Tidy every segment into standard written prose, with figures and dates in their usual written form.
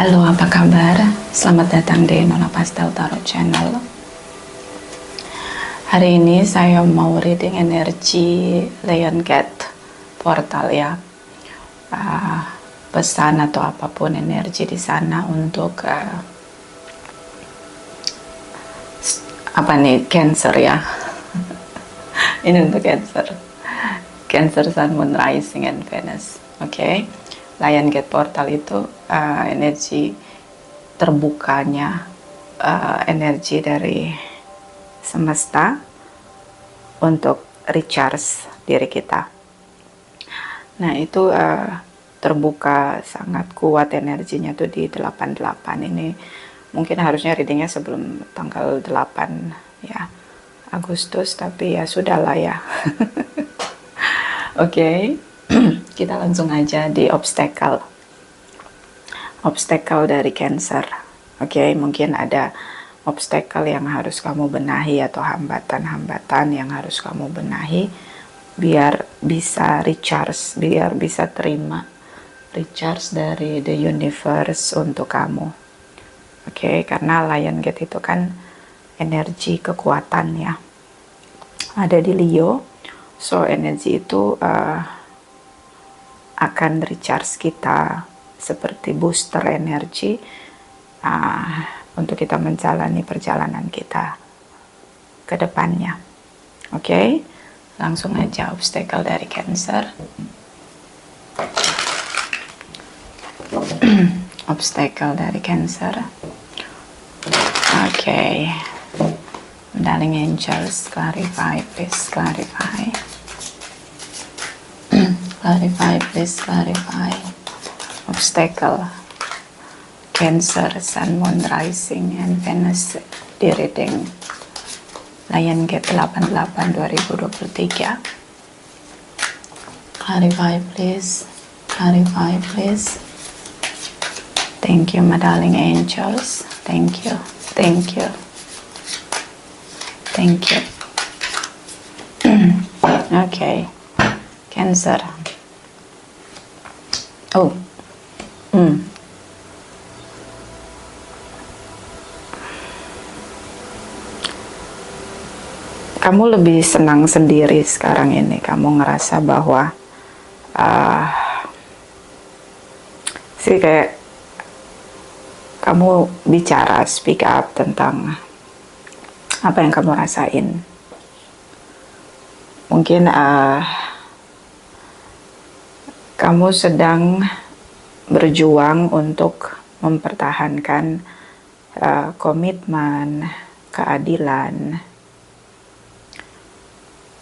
Halo, apa kabar? Selamat datang di Nona Pastel Tarot Channel. Hari ini saya mau reading energi Lion Gate portal ya. Pesan atau apapun energi di sana untuk apa nih, Cancer ya. Ini untuk Cancer. Cancer, Sun, Moon, Rising, and Venus. Oke. Lion Gate portal itu energi terbukanya energi dari semesta untuk recharge diri kita. Nah, itu terbuka sangat kuat energinya tuh di 88 ini. Mungkin harusnya readingnya sebelum tanggal 8 ya Agustus, tapi ya sudahlah ya. Oke. Kita langsung aja di obstacle dari Cancer. Oke, mungkin ada obstacle yang harus kamu benahi atau hambatan-hambatan yang harus kamu benahi biar bisa recharge, biar bisa terima recharge dari the universe untuk kamu. Oke, karena Lion Gate itu kan energi kekuatan ya, ada di Leo, so energi itu akan recharge kita seperti booster energi untuk kita menjalani perjalanan kita ke depannya. Oke, langsung aja obstacle dari Cancer. Obstacle dari Cancer. Oke. Darling angels, clarify, please clarify. Clarify, please clarify. Obstacle Cancer, Sun, Moon, Rising, and Venus di reading Lion Gate 88 2023. Clarify, please. Clarify, please. Thank you, my darling angels. Thank you. Thank you. Thank you. Okay. Cancer. Oh. Kamu lebih senang sendiri sekarang ini. Kamu ngerasa bahwa sih kayak kamu bicara, speak up tentang apa yang kamu rasain. Mungkin kamu sedang berjuang untuk mempertahankan komitmen, keadilan.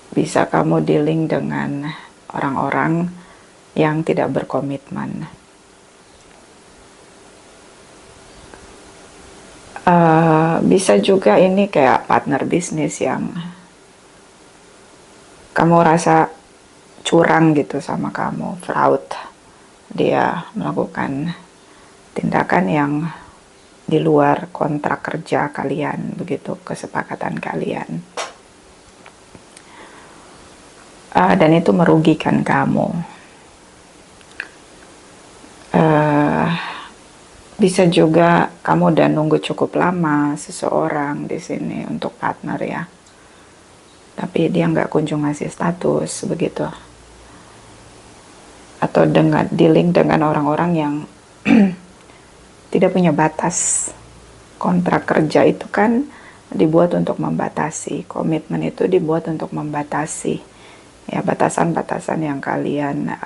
Bisa kamu dealing dengan orang-orang yang tidak berkomitmen. Bisa juga ini kayak partner bisnis yang kamu rasa curang gitu sama kamu, fraud. Dia melakukan tindakan yang di luar kontrak kerja kalian, begitu kesepakatan kalian. Dan itu merugikan kamu. Bisa juga kamu udah nunggu cukup lama seseorang di sini untuk partner ya, tapi dia nggak kunjung ngasih status begitu. Atau dengan dealing dengan orang-orang yang tidak punya batas. Kontrak kerja itu kan dibuat untuk membatasi, komitmen itu dibuat untuk membatasi ya, batasan-batasan yang kalian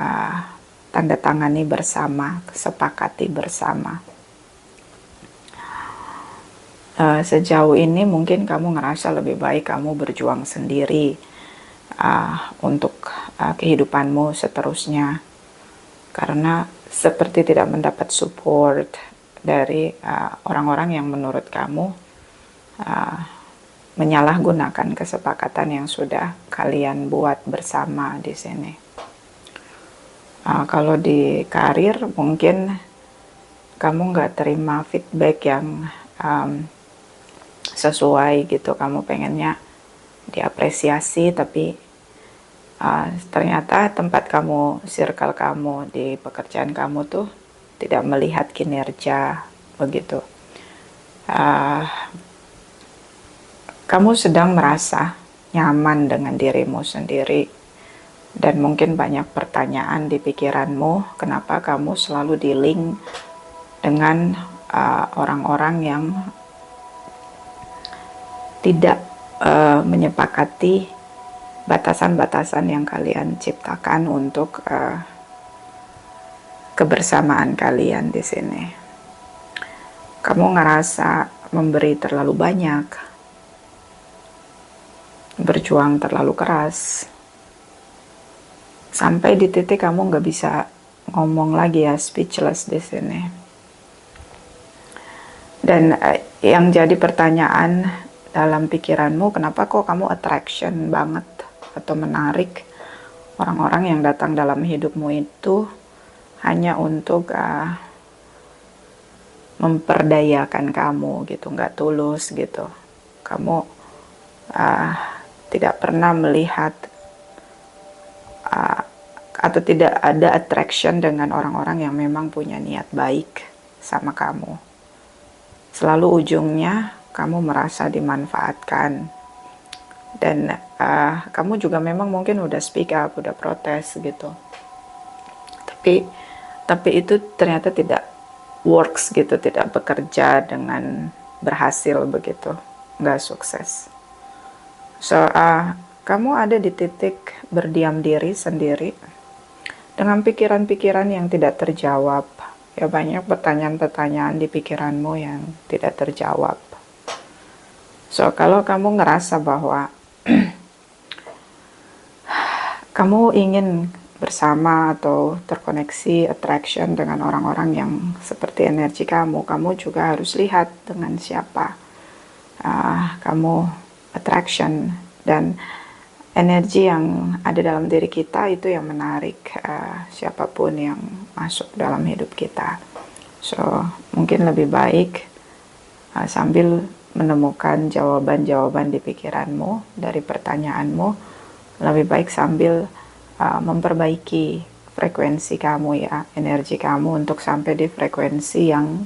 tanda tangani bersama, sepakati bersama. Sejauh ini mungkin kamu ngerasa lebih baik kamu berjuang sendiri untuk kehidupanmu seterusnya, karena seperti tidak mendapat support dari orang-orang yang menurut kamu menyalahgunakan kesepakatan yang sudah kalian buat bersama di sini. Kalau di karir mungkin kamu nggak terima feedback yang sesuai gitu, kamu pengennya diapresiasi, tapi ternyata tempat kamu, circle kamu di pekerjaan kamu tuh tidak melihat kinerja begitu. Kamu sedang merasa nyaman dengan dirimu sendiri, dan mungkin banyak pertanyaan di pikiranmu, kenapa kamu selalu di-link dengan orang-orang yang tidak menyepakati batasan-batasan yang kalian ciptakan untuk kebersamaan kalian di sini. Kamu ngerasa memberi terlalu banyak, berjuang terlalu keras, sampai di titik kamu nggak bisa ngomong lagi ya, speechless di sini. Dan yang jadi pertanyaan dalam pikiranmu, kenapa kok kamu attraction banget atau menarik orang-orang yang datang dalam hidupmu itu hanya untuk memperdayakan kamu gitu, nggak tulus gitu. Kamu tidak pernah melihat atau tidak ada attraction dengan orang-orang yang memang punya niat baik sama kamu. Selalu ujungnya kamu merasa dimanfaatkan, dan kamu juga memang mungkin udah speak up, udah protes gitu, tapi itu ternyata tidak works gitu, tidak bekerja dengan berhasil begitu, nggak sukses. So kamu ada di titik berdiam diri sendiri dengan pikiran-pikiran yang tidak terjawab. Ya, banyak pertanyaan-pertanyaan di pikiranmu yang tidak terjawab. So kalau kamu ngerasa bahwa kamu ingin bersama atau terkoneksi, attraction dengan orang-orang yang seperti energi kamu, kamu juga harus lihat dengan siapa kamu attraction, dan energi yang ada dalam diri kita itu yang menarik siapapun yang masuk dalam hidup kita. So mungkin lebih baik sambil menemukan jawaban-jawaban di pikiranmu dari pertanyaanmu, lebih baik sambil memperbaiki frekuensi kamu ya, energi kamu untuk sampai di frekuensi yang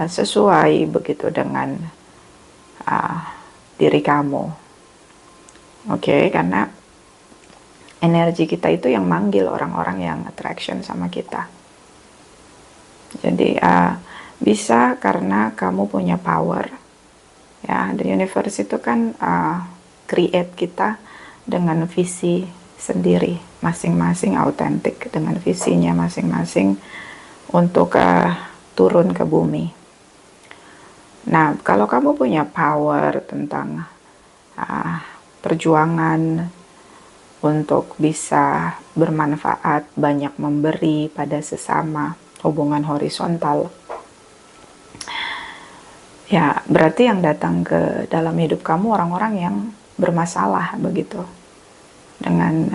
sesuai begitu dengan diri kamu. Oke, karena energi kita itu yang manggil orang-orang yang attraction sama kita. Jadi bisa karena kamu punya power ya, the universe itu kan create kita dengan visi sendiri, masing-masing autentik dengan visinya masing-masing untuk turun ke bumi. Nah, kalau kamu punya power tentang perjuangan untuk bisa bermanfaat, banyak memberi pada sesama, hubungan horizontal, ya berarti yang datang ke dalam hidup kamu orang-orang yang bermasalah begitu, dengan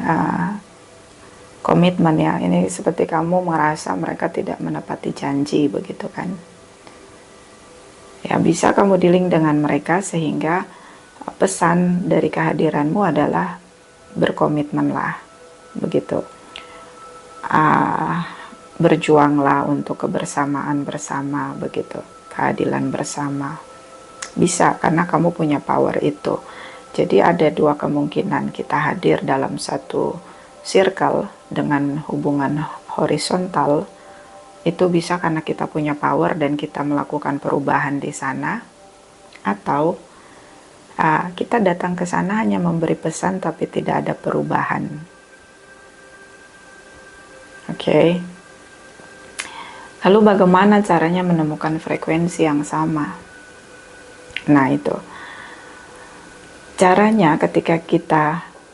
komitmen ya. Ini seperti kamu merasa mereka tidak menepati janji begitu kan. Ya bisa kamu dealing dengan mereka sehingga pesan dari kehadiranmu adalah berkomitmenlah begitu, berjuanglah untuk kebersamaan bersama begitu, keadilan bersama. Bisa karena kamu punya power itu. Jadi ada dua kemungkinan, kita hadir dalam satu circle dengan hubungan horizontal, itu bisa karena kita punya power dan kita melakukan perubahan di sana, atau kita datang ke sana hanya memberi pesan tapi tidak ada perubahan. Oke. Lalu bagaimana caranya menemukan frekuensi yang sama? Nah itu caranya ketika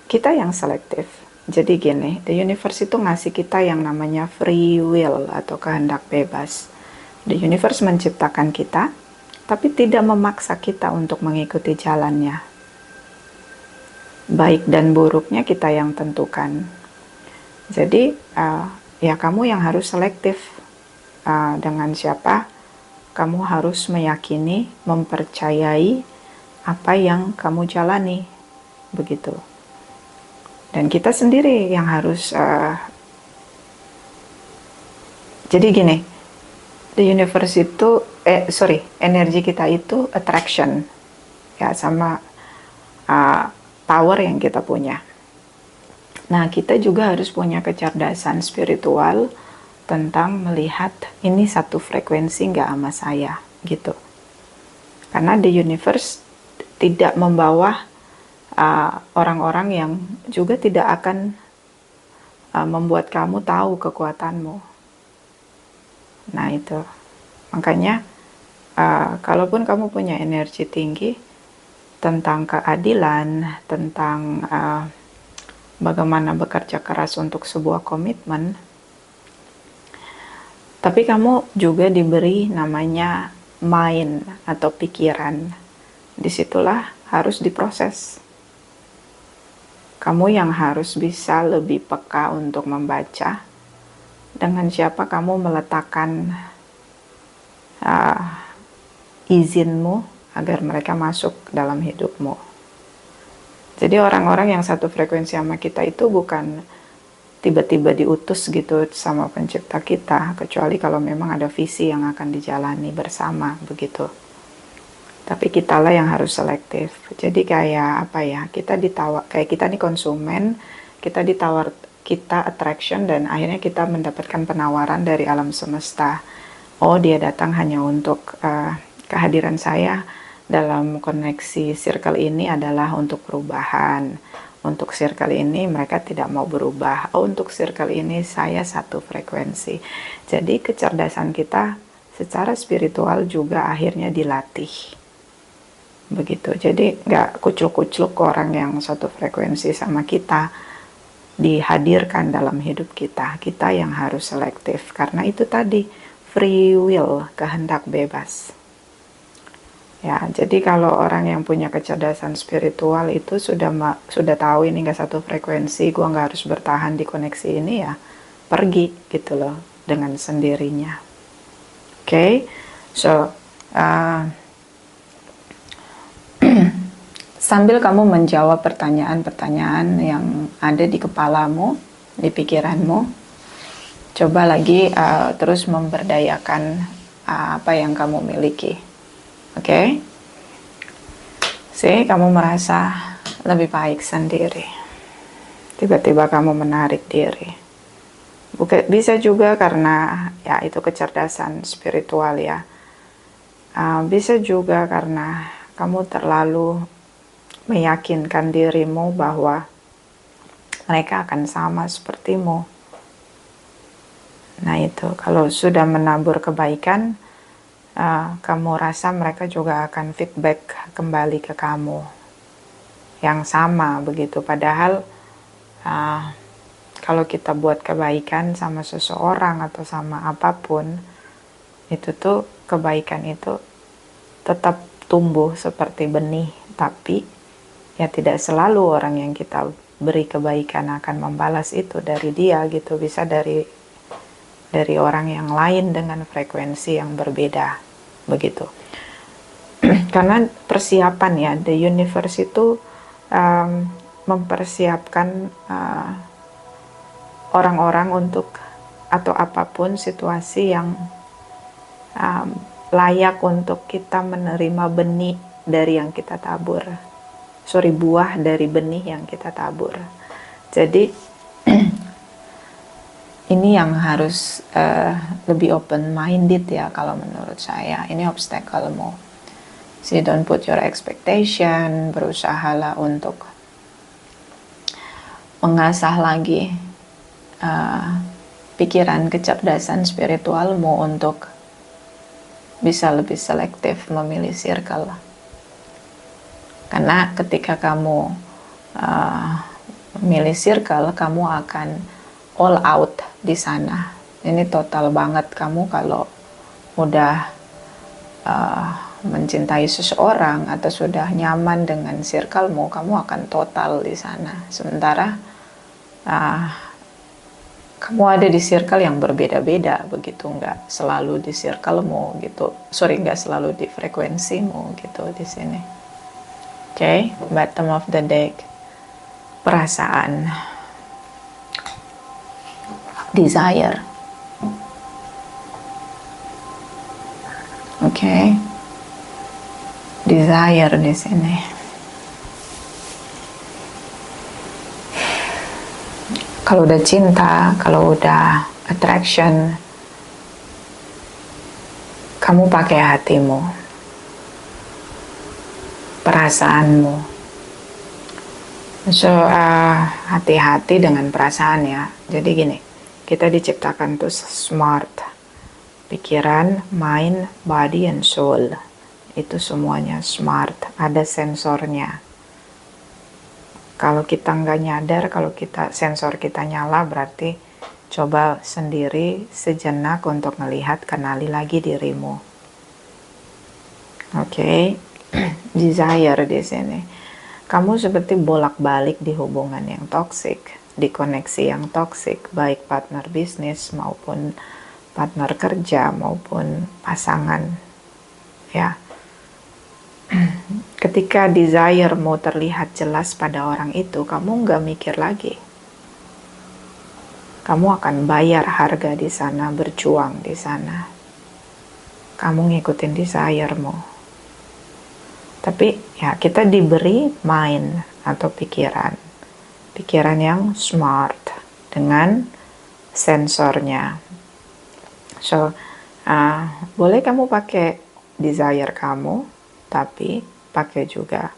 kita yang selektif. Jadi gini, the universe itu ngasih kita yang namanya free will atau kehendak bebas. The universe menciptakan kita, tapi tidak memaksa kita untuk mengikuti jalannya. Baik dan buruknya kita yang tentukan. Jadi ya kamu yang harus selektif dengan siapa kamu harus meyakini, mempercayai apa yang kamu jalani, begitu. Dan kita sendiri yang harus jadi gini, The universe itu, energi kita itu attraction, ya, sama power yang kita punya. Nah, kita juga harus punya kecerdasan spiritual tentang melihat ini satu frekuensi nggak sama saya, gitu. Karena the universe tidak membawa orang-orang yang juga tidak akan membuat kamu tahu kekuatanmu. Nah, itu. Makanya, kalaupun kamu punya energi tinggi tentang keadilan, tentang bagaimana bekerja keras untuk sebuah komitmen, tapi kamu juga diberi namanya mind atau pikiran. Disitulah harus diproses. Kamu yang harus bisa lebih peka untuk membaca dengan siapa kamu meletakkan izinmu agar mereka masuk dalam hidupmu. Jadi orang-orang yang satu frekuensi sama kita itu bukan tiba-tiba diutus gitu sama pencipta kita, kecuali kalau memang ada visi yang akan dijalani bersama, begitu. Tapi kitalah yang harus selektif. Jadi kayak apa ya, kayak kita nih konsumen, kita attraction, dan akhirnya kita mendapatkan penawaran dari alam semesta. Oh, dia datang hanya untuk kehadiran saya dalam koneksi circle ini adalah untuk perubahan. Untuk circle ini mereka tidak mau berubah. Oh, untuk circle ini saya satu frekuensi. Jadi kecerdasan kita secara spiritual juga akhirnya dilatih. Begitu. Jadi nggak kucluk-kucluk orang yang satu frekuensi sama kita dihadirkan dalam hidup kita. Kita yang harus selektif. Karena itu tadi, free will, kehendak bebas. Ya, jadi kalau orang yang punya kecerdasan spiritual itu sudah tahu ini nggak satu frekuensi, gue nggak harus bertahan di koneksi ini, ya pergi gitu loh dengan sendirinya. Oke, so sambil kamu menjawab pertanyaan-pertanyaan yang ada di kepalamu, di pikiranmu, coba lagi terus memberdayakan apa yang kamu miliki. Oke, kamu merasa lebih baik sendiri. Tiba-tiba kamu menarik diri. Bisa juga karena ya itu kecerdasan spiritual ya. Bisa juga karena kamu terlalu meyakinkan dirimu bahwa mereka akan sama sepertimu. Nah itu, kalau sudah menabur kebaikan, kamu rasa mereka juga akan feedback kembali ke kamu yang sama, begitu. Padahal kalau kita buat kebaikan sama seseorang atau sama apapun, itu tuh kebaikan itu tetap tumbuh seperti benih, tapi ya tidak selalu orang yang kita beri kebaikan akan membalas itu dari dia gitu. Bisa dari orang yang lain dengan frekuensi yang berbeda, begitu. Karena persiapan ya, the universe itu mempersiapkan orang-orang untuk atau apapun situasi yang layak untuk kita menerima benih dari yang kita tabur. Buah dari benih yang kita tabur. Jadi ini yang harus lebih open-minded ya kalau menurut saya. Ini obstacle-mu. So don't put your expectation, berusahalah untuk mengasah lagi pikiran kecerdasan spiritualmu untuk bisa lebih selektif memilih circle. Karena ketika kamu memilih circle, kamu akan all out di sana. Ini total banget. Kamu kalau udah mencintai seseorang atau sudah nyaman dengan circlemu, kamu akan total di sana. Sementara kamu ada di circle yang berbeda-beda, begitu, nggak selalu di circlemu gitu. Nggak selalu di frekuensimu gitu di sini. Oke, bottom of the deck, perasaan, desire. Oke. Desire di sini. Kalau udah cinta, kalau udah attraction, kamu pakai hatimu, perasaanmu. So, hati-hati dengan perasaan ya. Jadi gini, kita diciptakan tuh smart. Pikiran, mind, body, and soul. Itu semuanya smart, ada sensornya. Kalau kita nggak nyadar, kalau sensor kita nyala, berarti coba sendiri sejenak untuk melihat, kenali lagi dirimu. Oke. Desire di sini. Kamu seperti bolak-balik di hubungan yang toksik, di koneksi yang toksik, baik partner bisnis maupun partner kerja maupun pasangan. Ya. Ketika desire mau terlihat jelas pada orang itu, kamu nggak mikir lagi. Kamu akan bayar harga di sana, berjuang di sana. Kamu ngikutin desire-mu. Tapi ya kita diberi mind atau pikiran. Pikiran yang smart dengan sensornya. So, boleh kamu pakai desire kamu, tapi pakai juga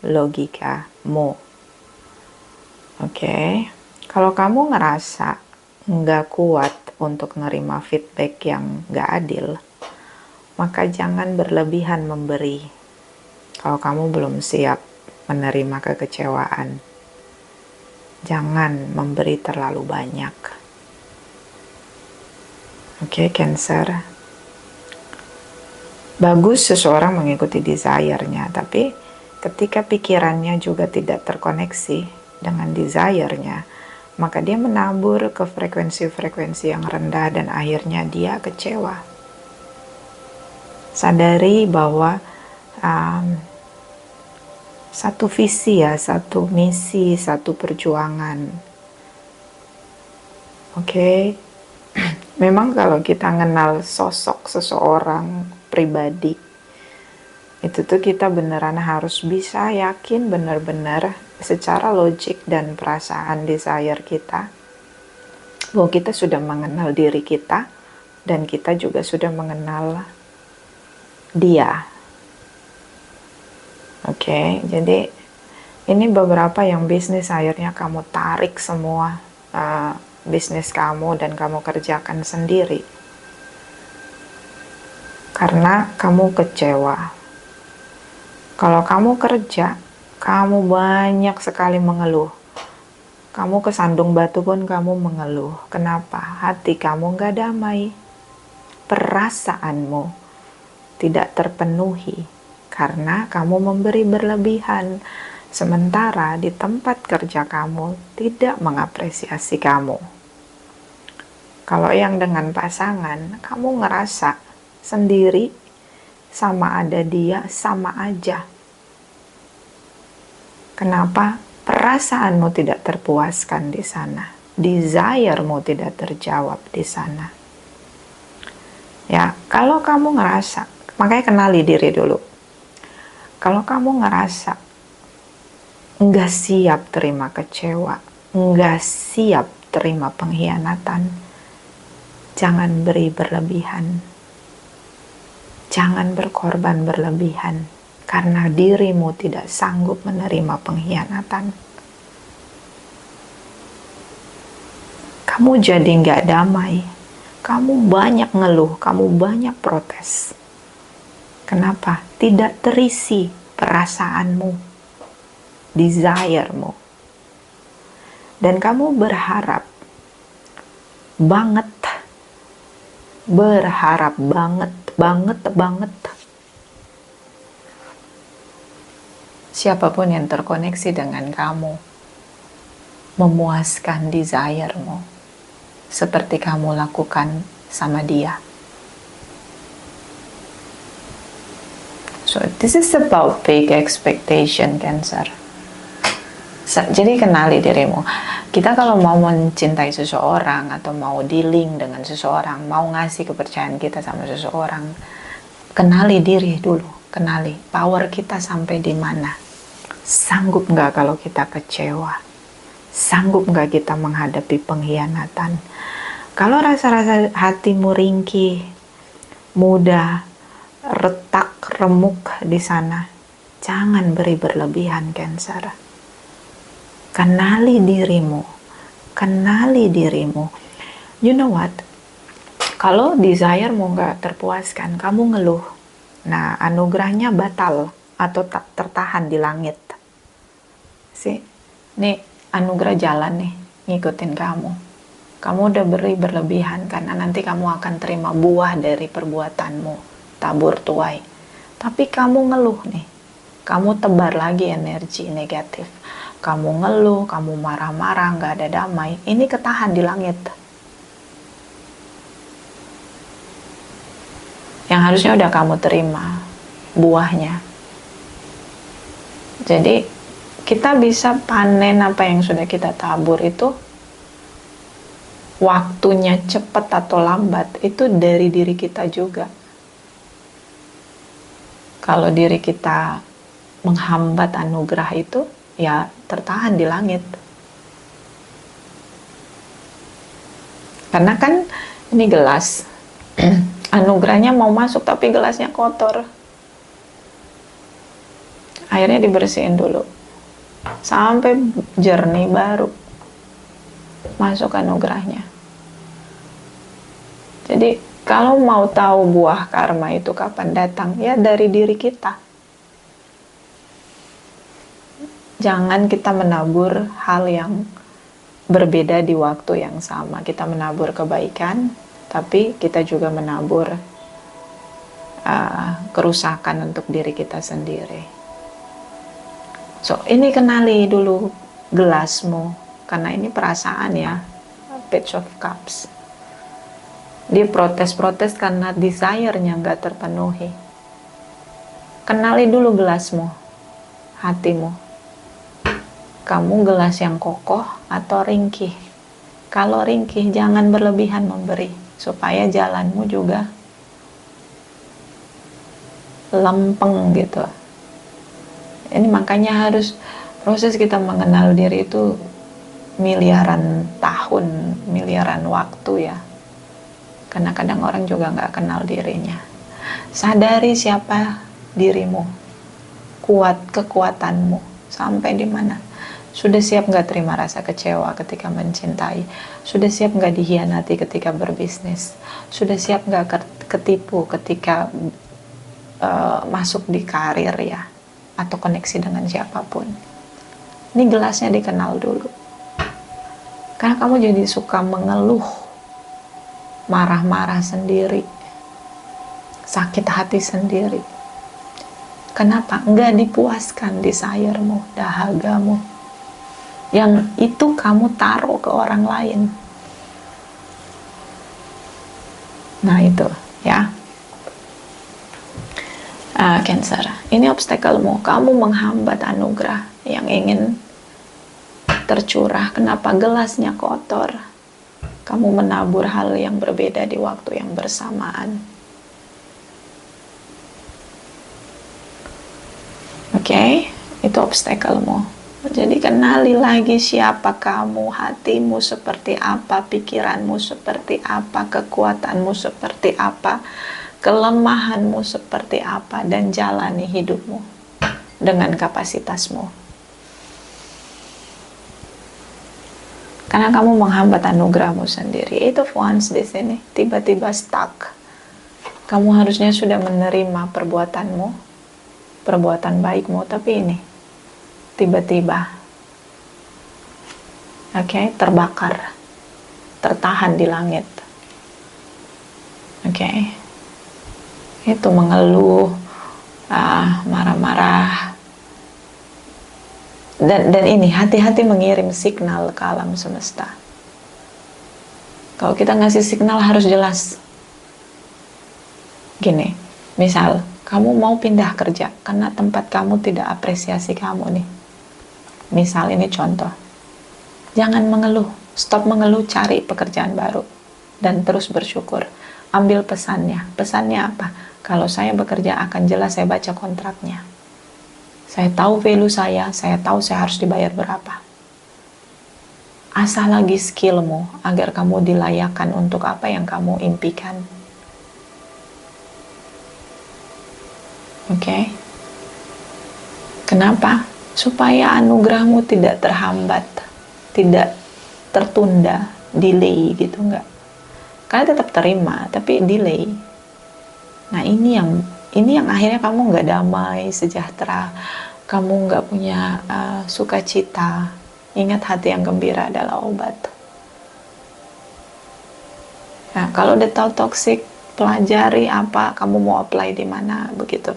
logikamu. Oke. Kalau kamu ngerasa nggak kuat untuk nerima feedback yang nggak adil, maka jangan berlebihan memberi. Kalau kamu belum siap menerima kekecewaan, jangan memberi terlalu banyak. Oke, Cancer. Bagus seseorang mengikuti desire-nya, tapi ketika pikirannya juga tidak terkoneksi dengan desire-nya, maka dia menabur ke frekuensi-frekuensi yang rendah dan akhirnya dia kecewa. Sadari bahwa satu visi ya, satu misi, satu perjuangan. Oke. Memang kalau kita kenal sosok seseorang pribadi, itu tuh kita beneran harus bisa yakin benar-benar secara logik dan perasaan desire kita bahwa kita sudah mengenal diri kita dan kita juga sudah mengenal dia. Oke, jadi ini beberapa yang bisnis akhirnya kamu tarik semua bisnis kamu dan kamu kerjakan sendiri karena kamu kecewa. Kalau kamu kerja, kamu banyak sekali mengeluh. Kamu kesandung batu pun kamu mengeluh. Kenapa? Hati kamu gak damai. Perasaanmu tidak terpenuhi karena kamu memberi berlebihan, sementara di tempat kerja kamu tidak mengapresiasi kamu. Kalau yang dengan pasangan, kamu ngerasa sendiri, sama ada dia, sama aja. Kenapa? Perasaanmu tidak terpuaskan di sana, desire-mu tidak terjawab di sana. Ya, kalau kamu ngerasa, makanya kenali diri dulu. Kalau kamu ngerasa nggak siap terima kecewa, nggak siap terima pengkhianatan, jangan beri berlebihan. Jangan berkorban berlebihan, karena dirimu tidak sanggup menerima pengkhianatan. Kamu jadi nggak damai, kamu banyak ngeluh, kamu banyak protes. Kenapa? Tidak terisi perasaanmu, desire-mu. Dan kamu berharap banget siapapun yang terkoneksi dengan kamu memuaskan desire-mu seperti kamu lakukan sama dia. So this is about big expectation, Cancer. Jadi kenali dirimu. Kita kalau mau mencintai seseorang atau mau dealing dengan seseorang, mau ngasih kepercayaan kita sama seseorang, kenali diri dulu, kenali power kita sampai di mana. Sanggup nggak kalau kita kecewa? Sanggup nggak kita menghadapi pengkhianatan? Kalau rasa-rasa hatimu ringkih, mudah retak, remuk di sana, jangan beri berlebihan, Cancer. Kenali dirimu, kenali dirimu. You know what? Kalau desire-mu nggak terpuaskan, kamu ngeluh. Nah, anugerahnya batal atau tak tertahan di langit. Sih, nih anugerah jalan nih, ngikutin kamu. Kamu udah beri berlebihan karena nanti kamu akan terima buah dari perbuatanmu, tabur tuai. Tapi kamu ngeluh nih, kamu tebar lagi energi negatif. Kamu ngeluh, kamu marah-marah, nggak ada damai. Ini ketahan di langit. Yang harusnya udah kamu terima buahnya. Jadi kita bisa panen apa yang sudah kita tabur itu, waktunya cepat atau lambat itu dari diri kita juga. Kalau diri kita menghambat anugerah itu, ya tertahan di langit. Karena kan ini gelas, anugerahnya mau masuk tapi gelasnya kotor. Akhirnya dibersihin dulu sampai jernih baru masuk anugerahnya. Jadi kalau mau tahu buah karma itu kapan datang, ya dari diri kita. Jangan kita menabur hal yang berbeda di waktu yang sama. Kita menabur kebaikan, tapi kita juga menabur kerusakan untuk diri kita sendiri. So, ini kenali dulu gelasmu, karena ini perasaan ya, Page of Cups. Dia protes-protes karena desire-nya nggak terpenuhi. Kenali dulu gelasmu, hatimu. Kamu gelas yang kokoh atau ringkih? Kalau ringkih, jangan berlebihan memberi, supaya jalanmu juga lempeng gitu. Ini makanya harus proses kita mengenal diri itu miliaran tahun, miliaran waktu ya. Karena kadang orang juga nggak kenal dirinya. Sadari siapa dirimu, kuat kekuatanmu, sampai di mana. Sudah siap nggak terima rasa kecewa ketika mencintai? Sudah siap nggak dihianati ketika berbisnis? Sudah siap nggak ketipu ketika masuk di karir ya? Atau koneksi dengan siapapun? Ini gelasnya dikenal dulu. Karena kamu jadi suka mengeluh, marah-marah sendiri, sakit hati sendiri. Kenapa? Nggak dipuaskan desire-mu, dahagamu. Yang itu kamu taruh ke orang lain. Nah itu ya. Cancer, ini obstacle-mu. Kamu menghambat anugerah yang ingin tercurah. Kenapa? Gelasnya kotor. Kamu menabur hal yang berbeda di waktu yang bersamaan. Oke, itu obstacle-mu. Jadi kenali lagi siapa kamu, hatimu seperti apa, pikiranmu seperti apa, kekuatanmu seperti apa, kelemahanmu seperti apa, dan jalani hidupmu dengan kapasitasmu. Karena kamu menghambat anugerahmu sendiri. Itu once di sini tiba-tiba stuck. Kamu harusnya sudah menerima perbuatanmu, perbuatan baikmu, tapi ini tiba-tiba terbakar, tertahan di langit. Itu mengeluh, marah-marah, dan ini hati-hati mengirim signal ke alam semesta. Kalau kita ngasih signal harus jelas. Gini, misal kamu mau pindah kerja karena tempat kamu tidak apresiasi kamu nih. Misal ini contoh. Jangan mengeluh, stop mengeluh, cari pekerjaan baru dan terus bersyukur. Ambil pesannya. Pesannya apa? Kalau saya bekerja akan jelas saya baca kontraknya. Saya tahu value saya tahu saya harus dibayar berapa. Asah lagi skillmu agar kamu dilayakkan untuk apa yang kamu impikan. Oke? Kenapa? Supaya anugerahmu tidak terhambat, tidak tertunda, delay gitu, enggak. Kalian tetap terima, tapi delay. Nah ini yang akhirnya kamu nggak damai, sejahtera, kamu nggak punya sukacita. Ingat, hati yang gembira adalah obat. Nah, kalau udah tahu toxic, pelajari apa, kamu mau apply di mana, begitu.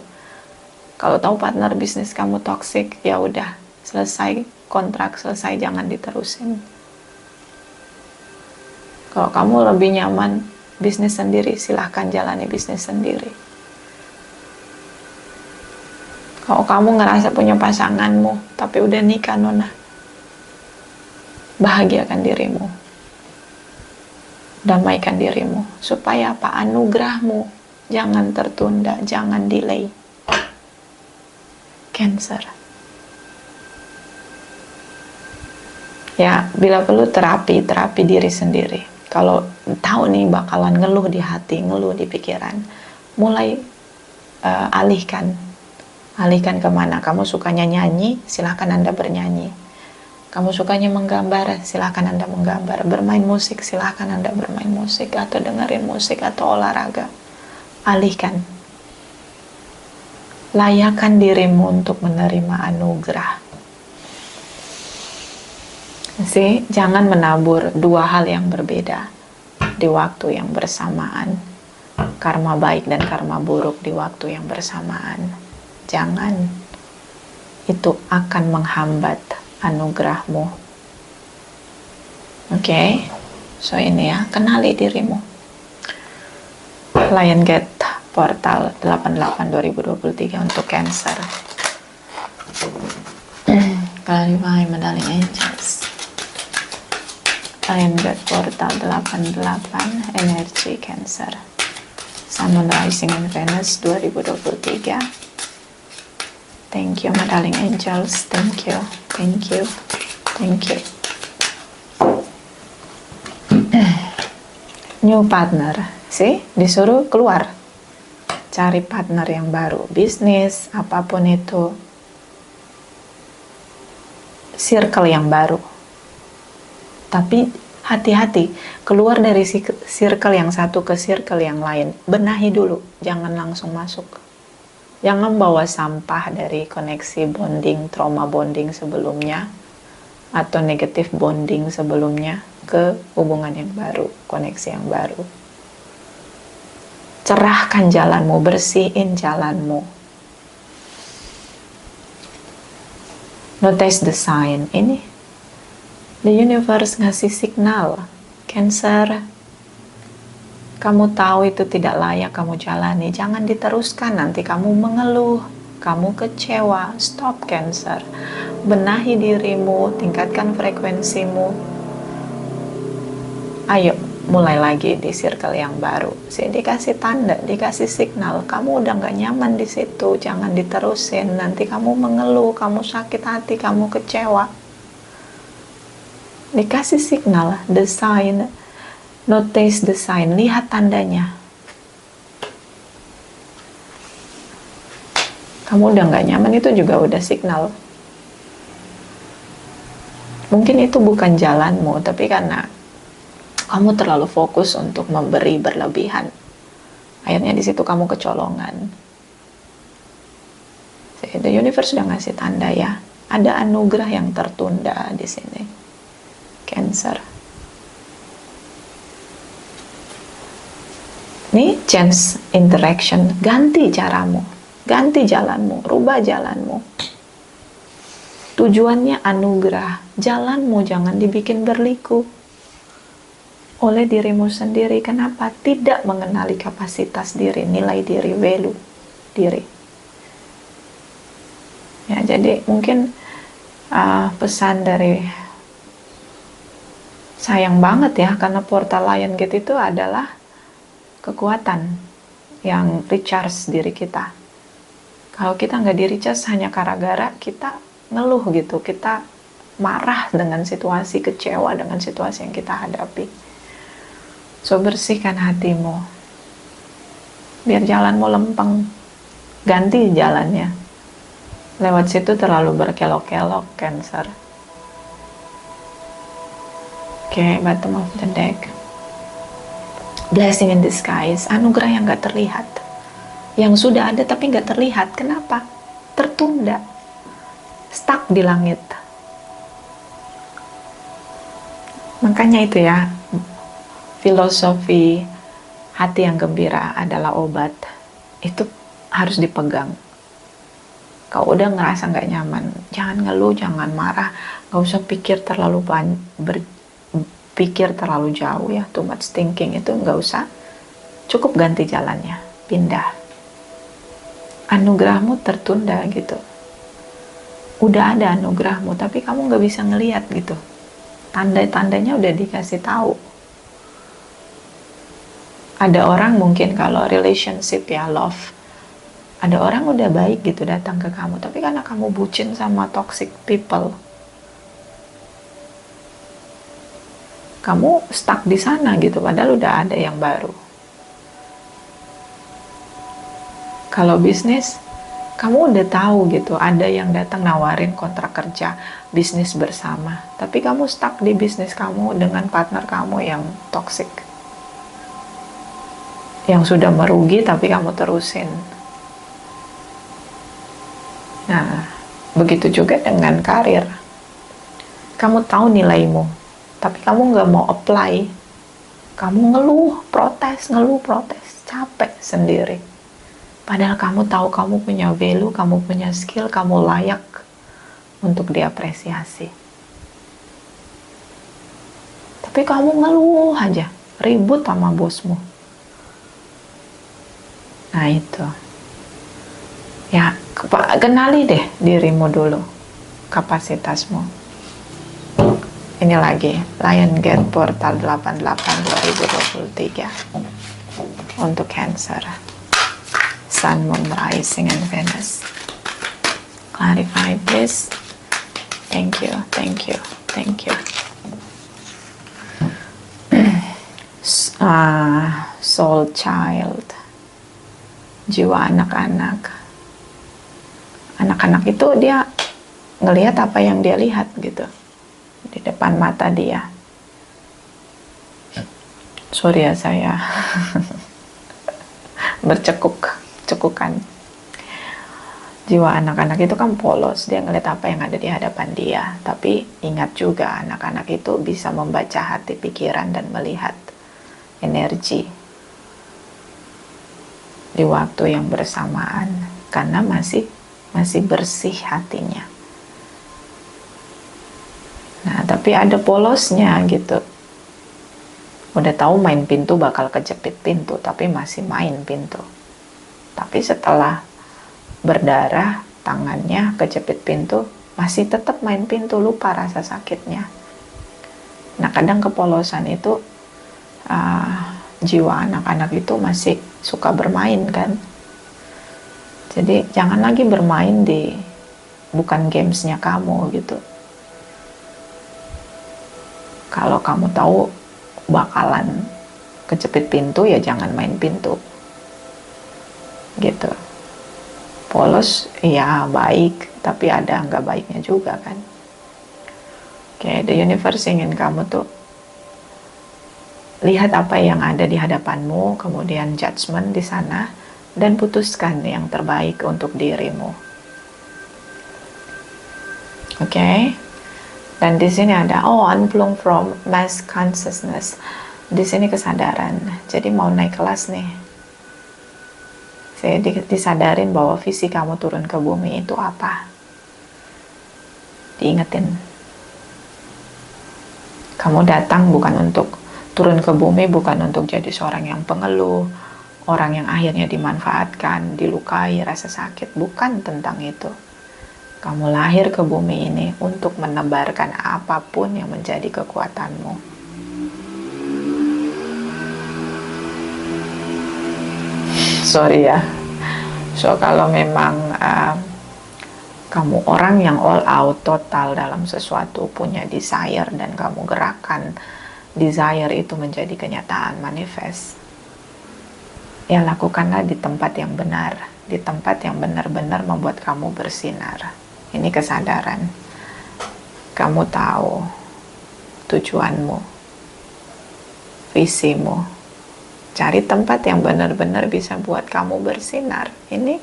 Kalau tahu partner bisnis kamu toxic, ya udah, selesai kontrak, selesai, jangan diterusin. Kalau kamu lebih nyaman bisnis sendiri, silahkan jalani bisnis sendiri. Kalau kamu ngerasa punya pasanganmu, tapi udah nikah, Nona, bahagiakan dirimu, damaikan dirimu, supaya apa? Anugerahmu jangan tertunda, jangan delay. Cancer. Ya, bila perlu terapi diri sendiri. Kalau tahu nih bakalan ngeluh di hati, ngeluh di pikiran, mulai alihkan kemana. Kamu sukanya nyanyi, silahkan Anda bernyanyi. Kamu sukanya menggambar, silahkan Anda menggambar. Bermain musik, silahkan Anda bermain musik, atau dengerin musik, atau olahraga. Alihkan. Layakkan dirimu untuk menerima anugerah. Jangan menabur dua hal yang berbeda di waktu yang bersamaan. Karma baik dan karma buruk di waktu yang bersamaan. Jangan. Itu akan menghambat anugerahmu. Oke? So ini ya, kenali dirimu. Lion Gate Portal 88 2023 untuk Cancer. Clarify Medallion Angels. Lion Gate Portal 88 energi Cancer. Sun, Moon, Rising, and Venus 2023. Thank you, Medallion Angels. Thank you. New partner. Disuruh keluar, cari partner yang baru, bisnis, apapun itu, circle yang baru. Tapi hati-hati, keluar dari circle yang satu ke circle yang lain. Benahi dulu, jangan langsung masuk. Jangan bawa sampah dari koneksi bonding, trauma bonding sebelumnya, atau negatif bonding sebelumnya ke hubungan yang baru, koneksi yang baru. Cerahkan jalanmu, bersihin jalanmu. Notice the sign. Ini the universe ngasih signal. Cancer, kamu tahu itu tidak layak kamu jalani, jangan diteruskan, nanti kamu mengeluh, kamu kecewa. Stop, Cancer. Benahi dirimu, tingkatkan frekuensimu. Ayo, mulai lagi di circle yang baru. Dikasih tanda, dikasih signal, kamu udah gak nyaman di situ, jangan diterusin. Nanti kamu mengeluh, kamu sakit hati, kamu kecewa. Dikasih signal, the sign, notice the sign, lihat tandanya. Kamu udah gak nyaman, itu juga udah signal. Mungkin itu bukan jalanmu, tapi karena kamu terlalu fokus untuk memberi berlebihan, akhirnya di situ kamu kecolongan. The universe sudah ngasih tanda ya, ada anugerah yang tertunda di sini, Cancer. Ini chance interaction, ganti caramu, ganti jalanmu, rubah jalanmu. Tujuannya anugerah, jalanmu jangan dibikin berliku oleh dirimu sendiri. Kenapa? Tidak mengenali kapasitas diri, nilai diri, value diri. Ya, jadi mungkin pesan dari sayang banget ya, karena portal Lion Gate itu adalah kekuatan. yang recharge diri kita. Kalau kita nggak di-recharge hanya gara-gara kita ngeluh gitu, kita marah dengan situasi, kecewa dengan situasi yang kita hadapi. So, bersihkan hatimu, biar jalanmu lempeng, ganti jalannya. Lewat situ terlalu berkelok-kelok, Cancer. Oke, bottom of the deck. Blessing in disguise, anugerah yang gak terlihat. Yang sudah ada tapi gak terlihat. Kenapa? Tertunda. Stuck di langit. Makanya itu ya, filosofi hati yang gembira adalah obat. Itu harus dipegang. Kau udah ngerasa gak nyaman, jangan ngeluh, jangan marah, gak usah pikir terlalu berpikir terlalu jauh ya, too much thinking itu gak usah. Cukup ganti jalannya, pindah. Anugerahmu tertunda gitu. Udah ada anugerahmu, tapi kamu gak bisa ngelihat gitu. Tanda-tandanya udah dikasih tahu. Ada orang mungkin kalau relationship ya, love, ada orang udah baik gitu datang ke kamu, tapi karena kamu bucin sama toxic people, kamu stuck di sana gitu, padahal udah ada yang baru. Kalau bisnis, kamu udah tahu gitu, ada yang datang nawarin kontrak kerja, bisnis bersama, tapi kamu stuck di bisnis kamu dengan partner kamu yang toxic, yang sudah merugi tapi kamu terusin. Nah, begitu juga dengan karir. Kamu tahu nilaimu, tapi kamu nggak mau apply. Kamu ngeluh, protes, capek sendiri. Padahal kamu tahu kamu punya value, kamu punya skill, kamu layak untuk diapresiasi. Tapi kamu ngeluh aja, ribut sama bosmu. Nah itu. Ya, kenali deh dirimu dulu, kapasitasmu. Ini lagi, Lion Gate Portal 88 2023 untuk Cancer. Sun, Moon, Rising, and Venus. Clarify please. Thank you. Soul Child, jiwa anak-anak. Anak-anak itu dia ngelihat apa yang dia lihat gitu di depan mata dia. Sorry ya saya cekukan. Jiwa anak-anak itu kan polos, dia ngelihat apa yang ada di hadapan dia. Tapi ingat juga, anak-anak itu bisa membaca hati, pikiran, dan melihat energi di waktu yang bersamaan, karena masih bersih hatinya. Nah, tapi ada polosnya gitu. Udah tahu main pintu bakal kejepit pintu, tapi masih main pintu. Tapi setelah berdarah, tangannya kejepit pintu, masih tetap main pintu, lupa rasa sakitnya. Nah, kadang kepolosan itu jiwa anak-anak itu masih suka bermain kan. Jadi jangan lagi bermain di bukan gamesnya kamu gitu. Kalau kamu tahu bakalan kejepit pintu, ya jangan main pintu gitu. Polos ya baik, tapi ada nggak baiknya juga kan. Oke, the universe ingin kamu tuh lihat apa yang ada di hadapanmu, kemudian judgment di sana, dan putuskan yang terbaik untuk dirimu. Oke? Dan di sini ada unplug from mass consciousness. Di sini kesadaran. Jadi mau naik kelas nih. Saya disadarin bahwa visi kamu turun ke bumi itu apa? Diingetin. Kamu datang bukan untuk turun ke bumi, bukan untuk jadi seorang yang pengeluh, orang yang akhirnya dimanfaatkan, dilukai, rasa sakit. Bukan tentang itu. Kamu lahir ke bumi ini untuk menebarkan apapun yang menjadi kekuatanmu. Sorry ya. So kalau memang kamu orang yang all out total dalam sesuatu, punya desire, dan kamu gerakan desire itu menjadi kenyataan, manifest, ya lakukanlah di tempat yang benar, di tempat yang benar-benar membuat kamu bersinar. Ini kesadaran. Kamu tahu tujuanmu, visimu. Cari tempat yang benar-benar bisa buat kamu bersinar. Ini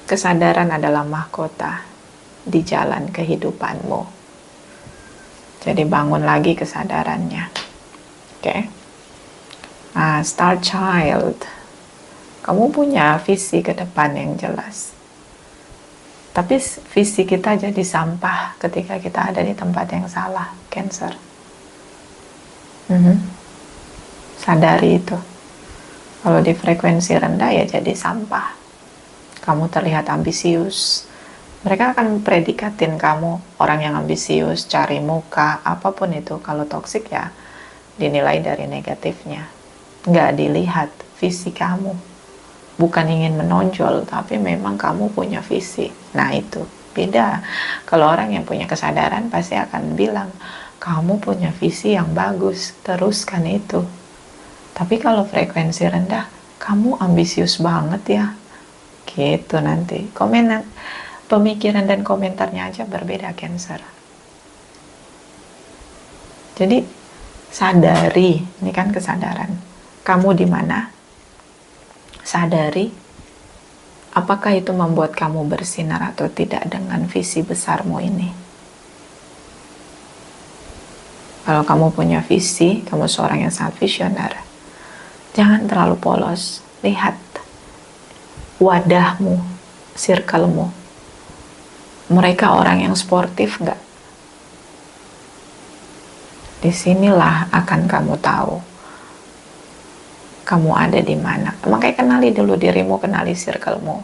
kesadaran adalah mahkota di jalan kehidupanmu. Jadi bangun lagi kesadarannya. Oke. Star Child. Kamu punya visi ke depan yang jelas. Tapi visi kita jadi sampah ketika kita ada di tempat yang salah, Cancer. Sadari itu. Kalau di frekuensi rendah ya jadi sampah. Kamu terlihat ambisius. Mereka akan predikatin kamu orang yang ambisius, cari muka, apapun itu. Kalau toksik ya dinilai dari negatifnya. Nggak dilihat visi kamu. Bukan ingin menonjol, tapi memang kamu punya visi. Nah itu beda. Kalau orang yang punya kesadaran pasti akan bilang, kamu punya visi yang bagus, teruskan itu. Tapi kalau frekuensi rendah, kamu ambisius banget ya. Gitu nanti. Pemikiran dan komentarnya aja berbeda, Cancer. Jadi sadari, ini kan kesadaran. Kamu di mana? Sadari apakah itu membuat kamu bersinar atau tidak dengan visi besarmu ini. Kalau kamu punya visi, kamu seorang yang sangat visioner, jangan terlalu polos. Lihat wadahmu, circlemu. Mereka orang yang sportif nggak? Disinilah akan kamu tahu kamu ada di mana. Makanya kenali dulu dirimu, kenali circlemu.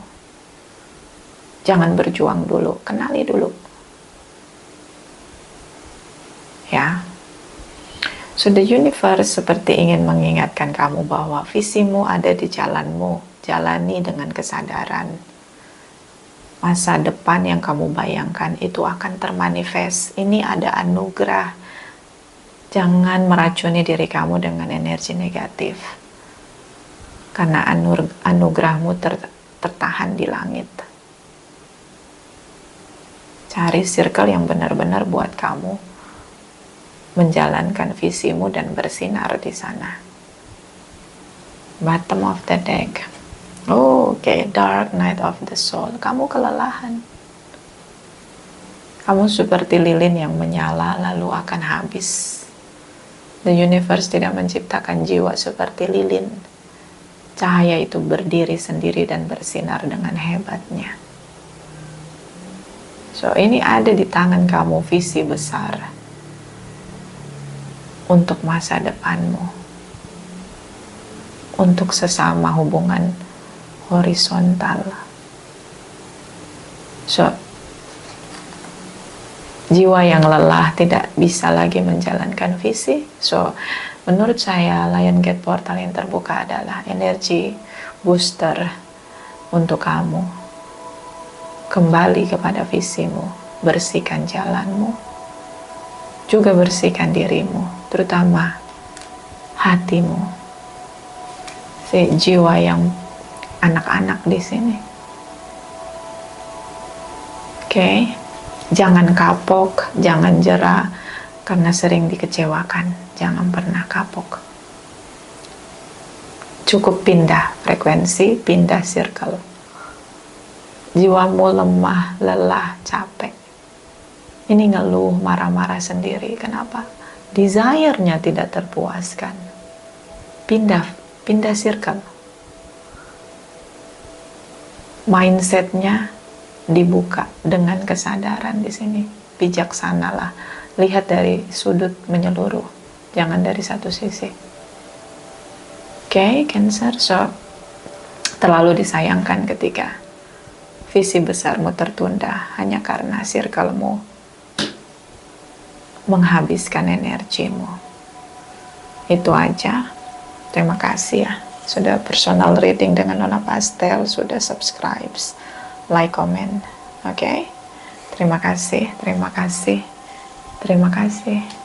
Jangan berjuang dulu, kenali dulu. Ya. So the universe seperti ingin mengingatkan kamu bahwa visimu ada di jalanmu. Jalani dengan kesadaran. Masa depan yang kamu bayangkan itu akan termanifest. Ini ada anugerah. Jangan meracuni diri kamu dengan energi negatif. Karena anugerahmu tertahan di langit. Cari circle yang benar-benar buat kamu menjalankan visimu dan bersinar di sana. Bottom of the deck. Oke, Dark Night of the Soul. Kamu kelelahan. Kamu seperti lilin yang menyala lalu akan habis. The universe tidak menciptakan jiwa seperti lilin. Cahaya itu berdiri sendiri dan bersinar dengan hebatnya. So, ini ada di tangan kamu visi besar untuk masa depanmu, untuk sesama hubungan horizontal. So, jiwa yang lelah tidak bisa lagi menjalankan visi. So, menurut saya Lion Gate Portal yang terbuka adalah energi booster untuk kamu. Kembali kepada visimu, bersihkan jalanmu, juga bersihkan dirimu, terutama hatimu. Si jiwa yang anak-anak di sini. Oke. Jangan kapok, jangan jera karena sering dikecewakan. Jangan pernah kapok. Cukup pindah frekuensi, pindah circle. Jiwamu lemah, lelah, capek. Ini ngeluh, marah-marah sendiri. Kenapa? Desire-nya tidak terpuaskan. Pindah circle. Mindset-nya dibuka dengan kesadaran di sini. Bijaksanalah. Lihat dari sudut menyeluruh. Jangan dari satu sisi. Oke, Cancer. So, terlalu disayangkan ketika visi besarmu tertunda hanya karena circlemu menghabiskan energimu. Itu aja. Terima kasih ya. sudah personal reading dengan Nona Pastel, sudah subscribe, like, comment. Oke? Terima kasih, terima kasih, terima kasih.